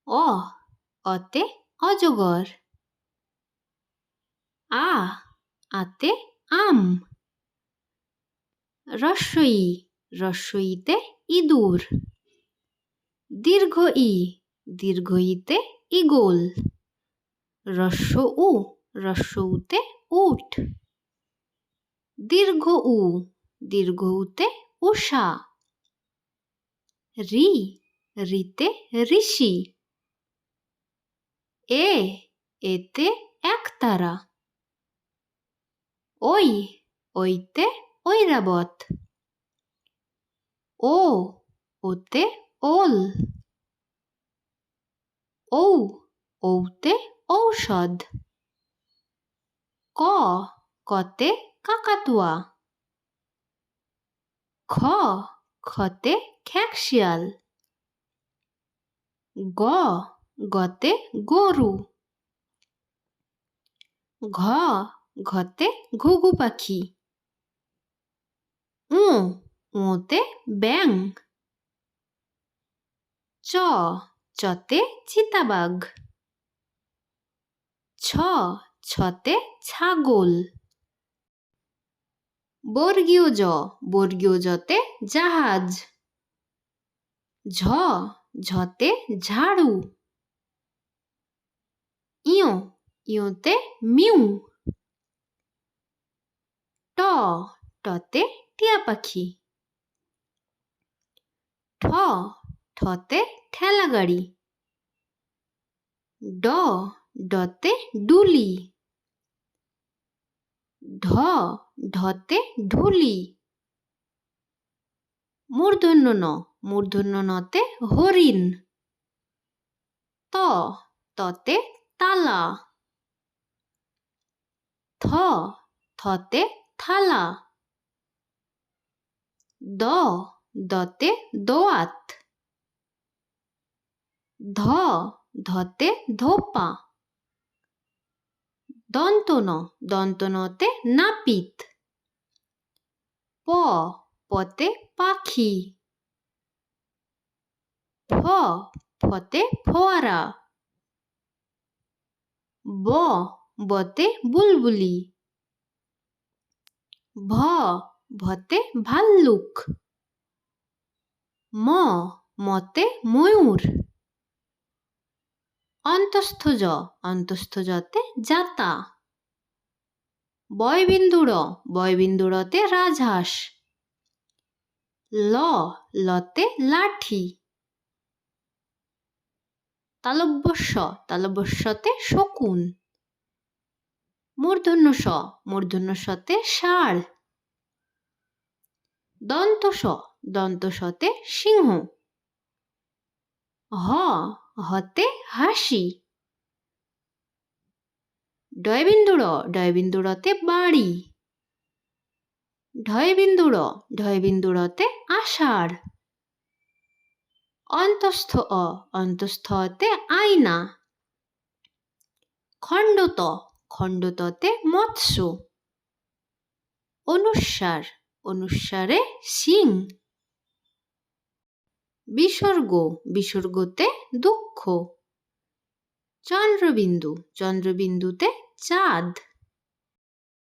অ অতে অজগর। আ আতে আম। রস্বই রস্বইতে ইঁদুর। দীর্ঘ ই দীর্ঘ ইতে ঈগল। রস্ব উতে উট। দীর্ঘ উতে উষা। রিতে ঋষি। এতে একতারা। ওইতে ঐরাবত। ওতে ওল। ঔতে ঔষধ। কতে কাকাতুয়া। খতে খেঁকশিয়াল। গতে গরু। ঘতে ঘুঘু পাখি। ওতে ব্যাঙ। চতে চিতাবাঘ। ছতে ছাগল। বর্গীয় জতে জাহাজ। ঝতে ঝাড়ু। ইয়োতে মিউ। টতে টিয়া পাখি। ঠতে ঠেলা গাড়ি। ডতে ডুলি। ঢতে ঢুলি। মূর্ধন্য নতে হরিণ। ততে তালা। থতে থালা। দতে দোয়াত। ধতে ধোপা। দন্ত নতে নাপিত। পতে পাখি। ফতে ফোয়ারা। বতে বুলবুলি। ভতে ভাল্লুক। মতে ময়ূর। অন্তস্থ জতে জাতা। বয়বিন্দুরতে রাজহাঁস। লতে লাঠি। তালব্যস্যতে শকুন। মূর্ধন্য সতে ষাঁড়। দন্ত সতে সিংহ। হতে হাসি। ডয়বিন্দুরতে বাড়ি। ঢয়বিন্দুরতে আষাঢ়। অন্তস্থতে আয়না। খণ্ডততে মৎস্য। অনুস্বারে সিং। বিসর্গতে দুঃখ। চন্দ্রবিন্দুতে চাঁদ।